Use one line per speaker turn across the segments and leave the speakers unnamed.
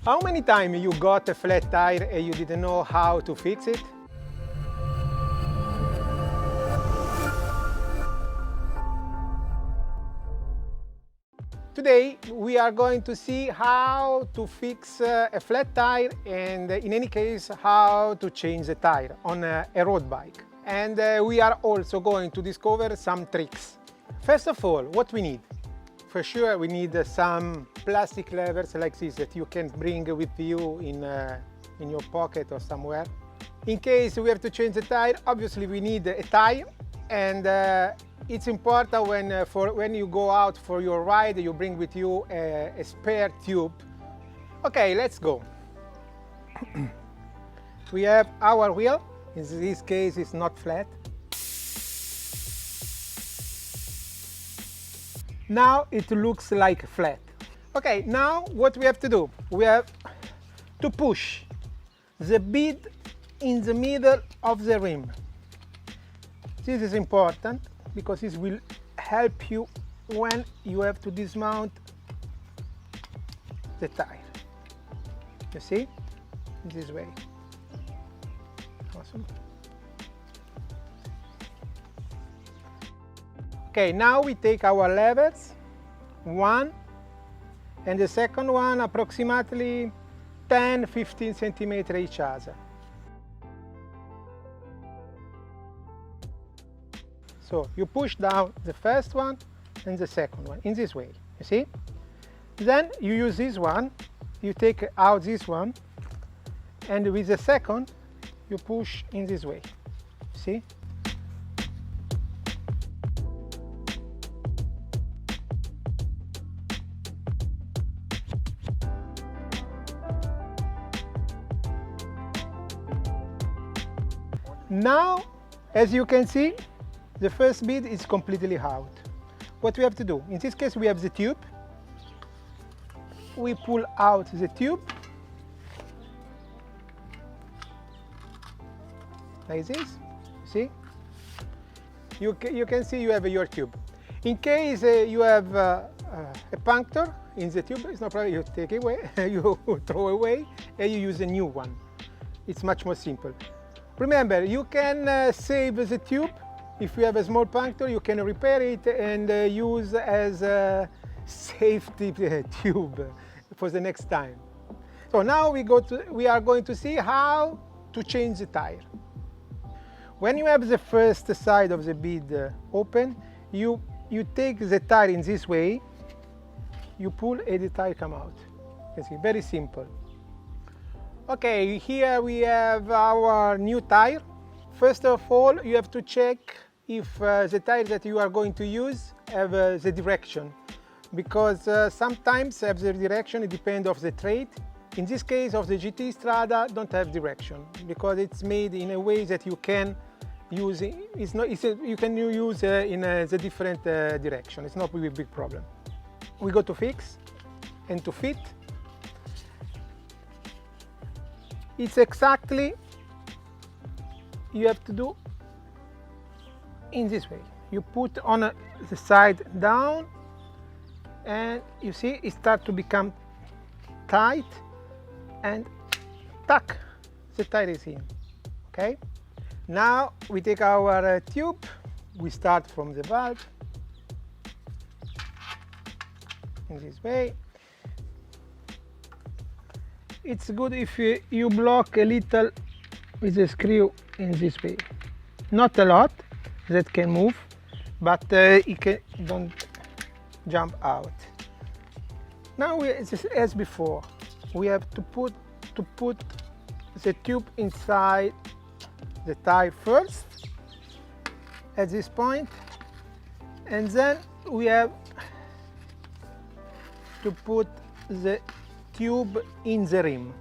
How many times you got a flat tire and you didn't know how to fix it? Today we are going to see how to fix a flat tire and in any case how to change the tire on a road bike. And we are also going to discover some tricks. First of all, what we need? For sure we need some plastic levers like this that you can bring with you in your pocket or somewhere. In case we have to change the tire, obviously we need a tire, and it's important when you go out for your ride, you bring with you a spare tube. Okay, let's go. We have our wheel. In this case, it's not flat. Now it looks like flat. Okay, now what we have to do? We have to push the bead in the middle of the rim. This is important because this will help you when you have to dismount the tire. You see? This way. Awesome. Okay, now we take our levers, one, and the second one approximately 10-15 centimeters each other. So you push down the first one and the second one in this way, you see? Then you use this one, you take out this one, and with the second you push in this way, see? Now, as you can see, the first bead is completely out. What we have to do? In this case, we have the tube. We pull out the tube, like this, see? You can see you have your tube. In case you have a puncture in the tube, it's no problem, you take it away, you throw away, and you use a new one. It's much more simple. Remember, you can save the tube. If you have a small puncture, you can repair it and use as a safety tube for the next time. So now we are going to see how to change the tire. When you have the first side of the bead open, you take the tire in this way, you pull and the tire comes out. You see, very simple. Okay, here we have our new tire. First of all, you have to check if the tire that you are going to use have the direction, because sometimes have the direction, it depends on the trade. In this case of the GT Strada, don't have direction because it's made in a way that you can use it. You can use in the different direction. It's not really a big problem. We go to fix and to fit. It's exactly you have to do in this way. You put on the side down and you see it starts to become tight and tuck, the tire is in. Okay, now we take our tube, we start from the valve in this way. It's good if you block a little with the screw in this way. Not a lot, that can move, but it don't jump out. Now, as before, we have to put the tube inside the tire first, at this point, and then we have to put the tube in the rim.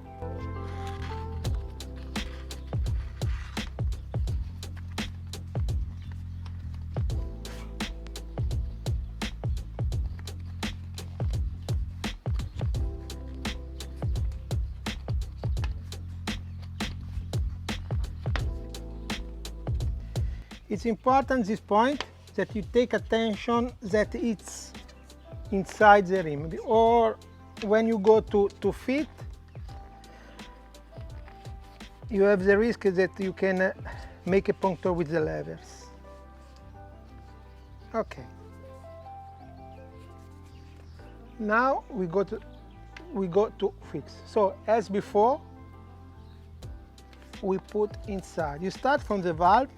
It's important this point that you take attention that it's inside the rim, or when you go to fit, you have the risk that you can make a puncture with the levers. Okay. Now we go to fix. So as before, we put inside. You start from the valve,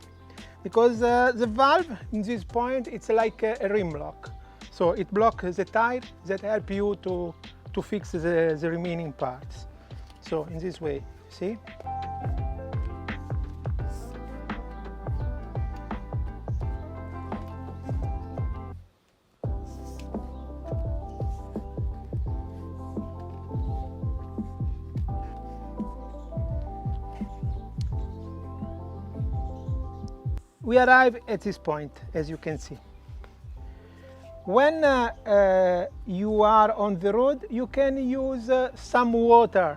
because the valve in this point it's like a rim lock. So it blocks the tire that help you to fix the remaining parts. So in this way, see? We arrive at this point, as you can see. When you are on the road, you can use some water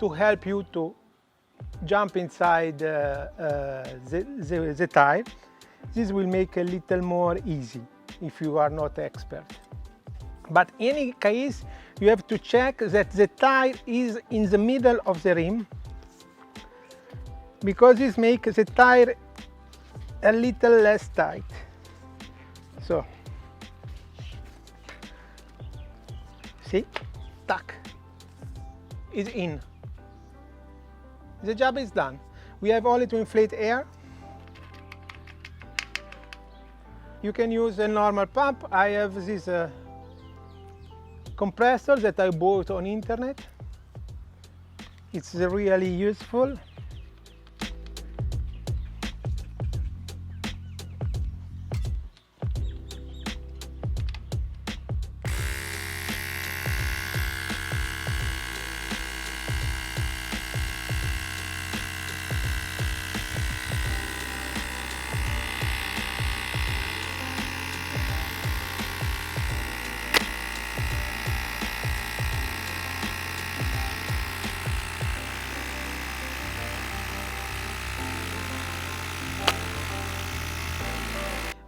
to help you to jump inside the tire. This will make a little more easy if you are not expert. But in any case, you have to check that the tire is in the middle of the rim, because this makes the tire a little less tight. So, see, tack, is in. The job is done. We have only to inflate air. You can use a normal pump. I have this compressor that I bought on internet. It's really useful.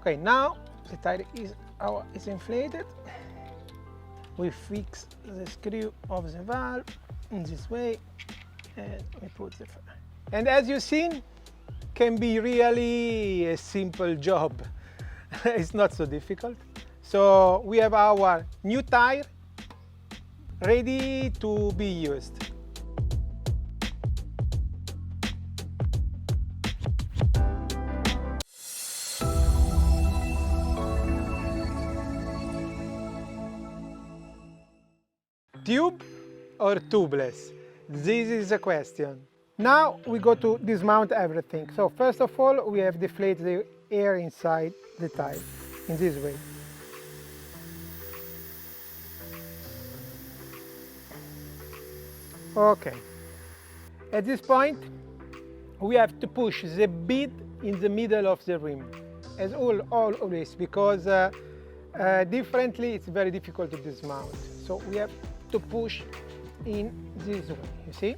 Okay, now the tire is inflated. We fix the screw of the valve in this way, and we put the fire. And as you've seen, can be really a simple job. It's not so difficult. So we have our new tire ready to be used. Tube or tubeless? This is the question. Now we go to dismount everything. So first of all, we have deflate the air inside the tire in this way. Okay. At this point, we have to push the bead in the middle of the rim, as always, because differently it's very difficult to dismount. So we have to push in this way, you see?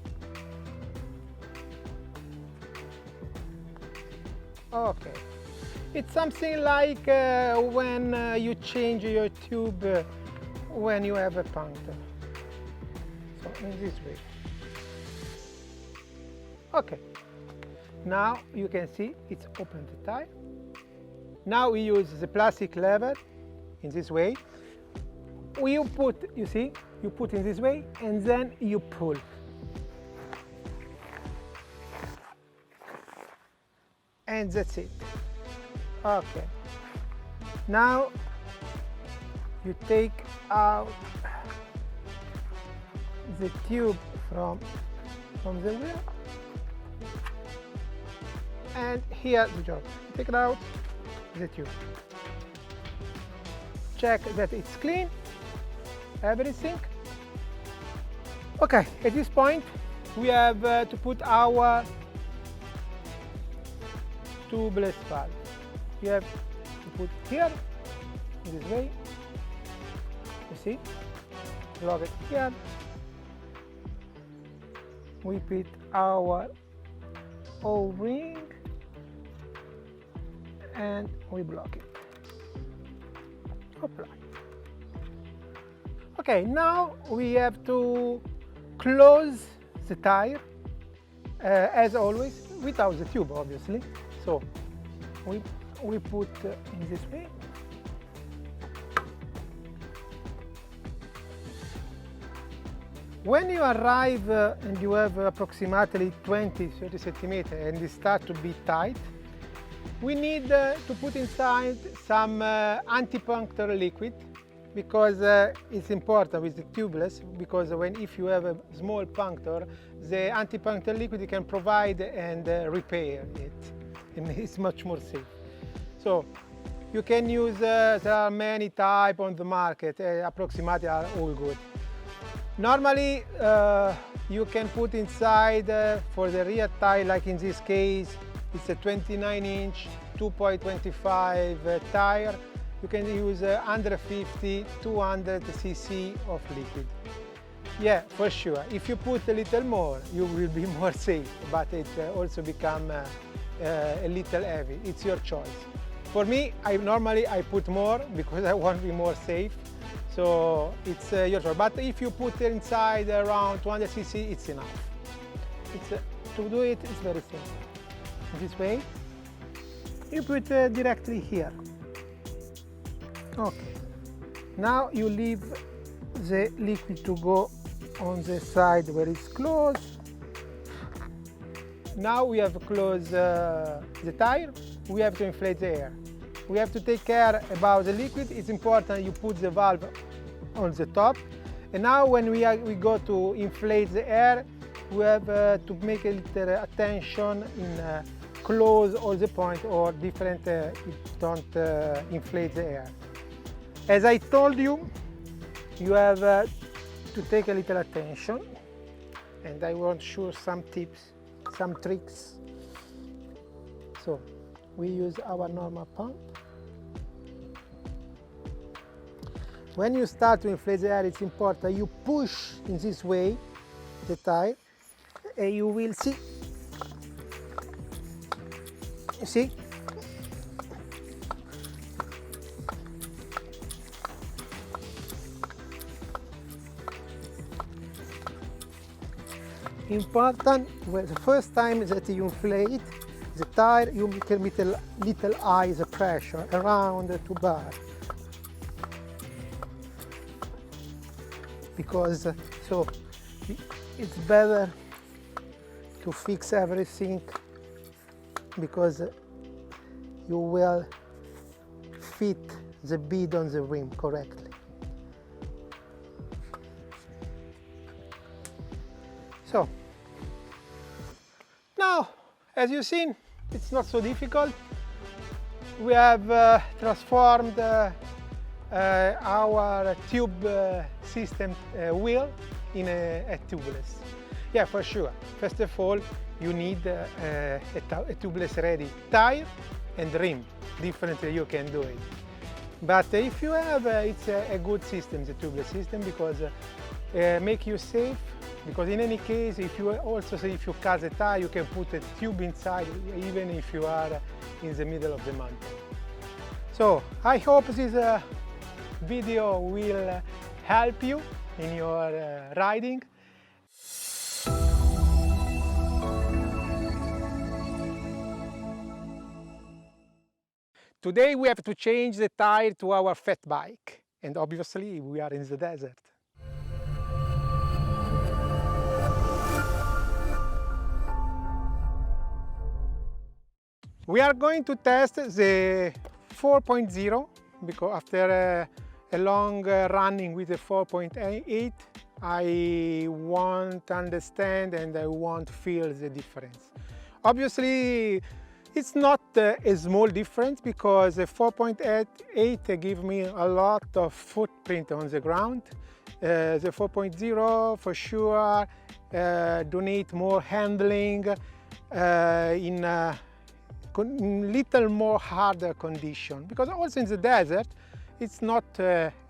Okay. It's something like when you change your tube when you have a puncture. So in this way. Okay. Now you can see it's open the tire. Now we use the plastic lever in this way. You put, you see, you put in this way and then you pull. And that's it. Okay. Now you take out the tube from the wheel. And here the job. Take it out, the tube. Check that it's clean. Everything. Okay, at this point we have to put our tubeless valve. You have to put here, in this way. You see? Lock it here. We put our O-ring and we block it. Apply. Okay, now we have to close the tire as always, without the tube, obviously. So we put in this way. When you arrive and you have approximately 20-30 centimeters and it starts to be tight, we need to put inside some anti-puncture liquid, because it's important with the tubeless, because if you have a small puncture, the anti-puncture liquid can provide and repair it, and it's much more safe. So you can use, there are many types on the market, approximately are all good. Normally you can put inside for the rear tire, like in this case, it's a 29-inch 2.25 tire. You can use 150, 200 cc of liquid. Yeah, for sure. If you put a little more, you will be more safe, but it also become a little heavy. It's your choice. For me, normally I put more because I want to be more safe. So it's your choice. But if you put inside around 200 cc, it's enough. To do it, it's very simple. This way, you put directly here. Okay. Now you leave the liquid to go on the side where it's closed. Now we have closed the tire. We have to inflate the air. We have to take care about the liquid. It's important you put the valve on the top. And now when we go to inflate the air, we have to make a little attention in close all the points, or different don't inflate the air. As I told you, you have to take a little attention, and I want to show some tips, some tricks. So we use our normal pump. When you start to inflate the air, it's important you push in this way the tire, and you will see. You see? Important, well, the first time that you inflate the tire, you make a little high the pressure around the two bars. Because so it's better to fix everything, because you will fit the bead on the rim correctly. So now, as you've seen, it's not so difficult. We have transformed our tube system wheel in a tubeless. Yeah, for sure. First of all, you need a tubeless ready tire and rim. Differently you can do it. But if you have, it's a good system, the tubeless system, because make you safe. Because in any case, if you cut the tire, you can put a tube inside, even if you are in the middle of the mountain. So I hope this video will help you in your riding. Today we have to change the tire to our FatBike, and obviously we are in the desert. We are going to test the 4.0, because after a long running with the 4.8, I want to understand and I want to feel the difference. Obviously, it's not a small difference, because the 4.8 gives me a lot of footprint on the ground. The 4.0 for sure donate more handling in little more harder condition, because also in the desert it's not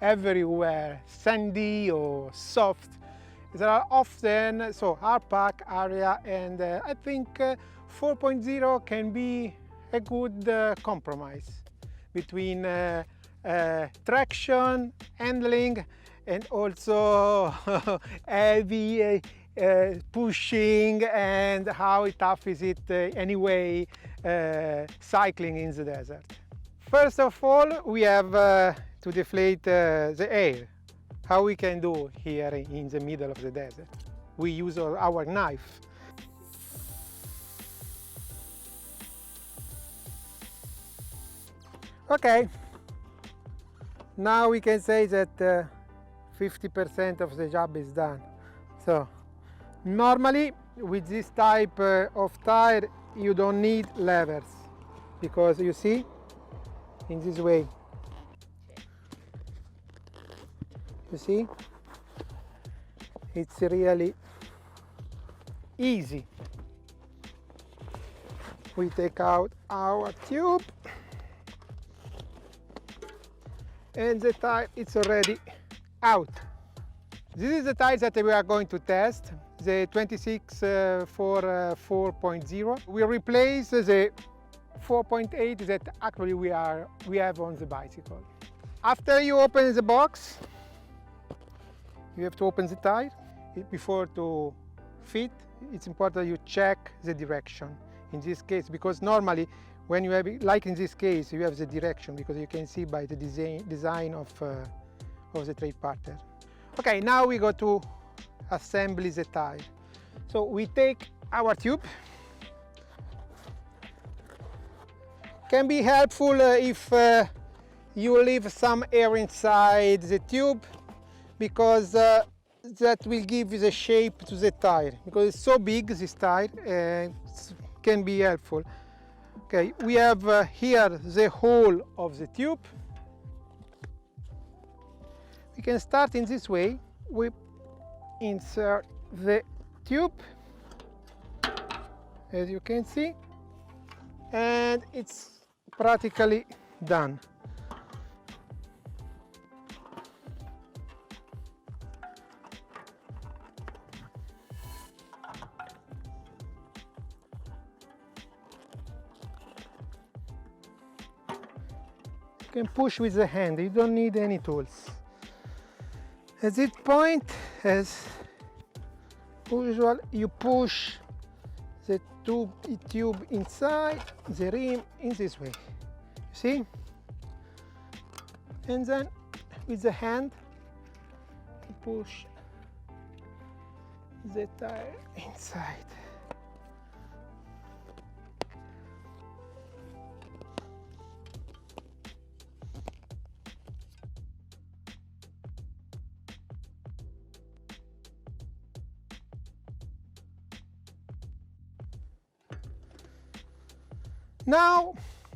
everywhere sandy or soft. There are often hard pack area, and I think 4.0 can be a good compromise between traction, handling, and also heavy pushing and how tough is it anyway cycling in the desert. First of all, we have to deflate the air. How we can do here in the middle of the desert? We use our knife. Okay, now we can say that 50% of the job is done. So normally with this type of tire you don't need levers, because you see, in this way, you see, it's really easy. We take out our tube and the tire is already out. This is the tire that we are going to test, the 26 for 4.0. We replace the 4.8 that actually we have on the bicycle. After you open the box, you have to open the tire. Before to fit, it's important you check the direction. In this case, because normally when you have, like in this case, you have the direction, because you can see by the design of the tread partner. Okay, now we go to assemble the tire. So we take our tube. Can be helpful if you leave some air inside the tube, because that will give the shape to the tire, because it's so big, this tire, can be helpful. Okay, we have here the hole of the tube. We can start in this way. We insert the tube, as you can see, and it's practically done. You can push with the hand, you don't need any tools. At this point, as usual, you push the tube inside the rim in this way. You see? And then with the hand, you push the tire inside. Now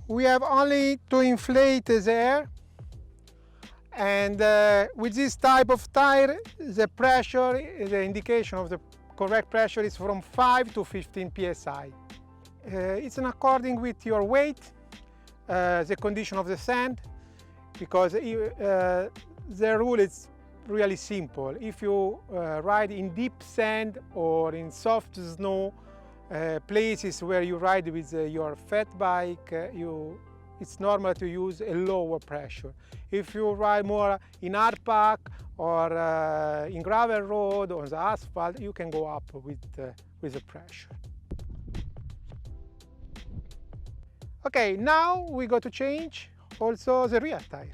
we have only to inflate the air, and with this type of tire, the pressure, the indication of the correct pressure is from 5 to 15 psi. It's in according with your weight, the condition of the sand, because the rule is really simple. If you ride in deep sand or in soft snow, places where you ride with your fat bike, it's normal to use a lower pressure. If you ride more in hard pack or in gravel road or on the asphalt, you can go up with the pressure. Okay, now we go to change also the rear tire.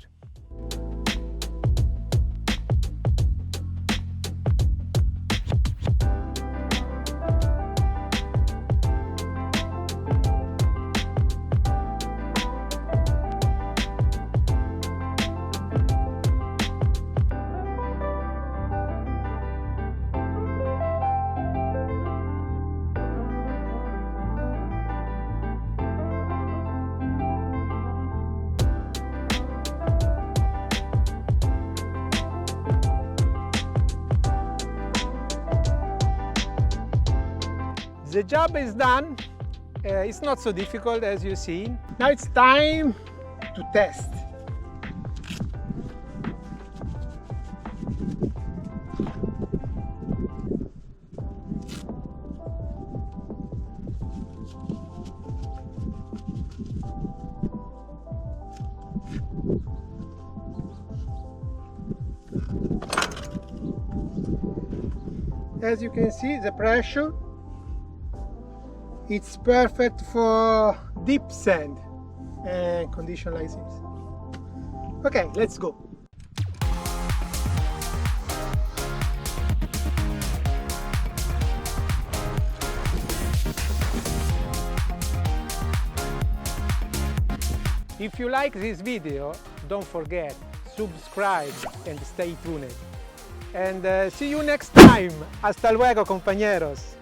The job is done. It's not so difficult as you see. Now it's time to test. As you can see, the pressure, it's perfect for deep sand and condition like this. Okay, let's go. If you like this video, don't forget, subscribe and stay tuned. And see you next time. Hasta luego, compañeros.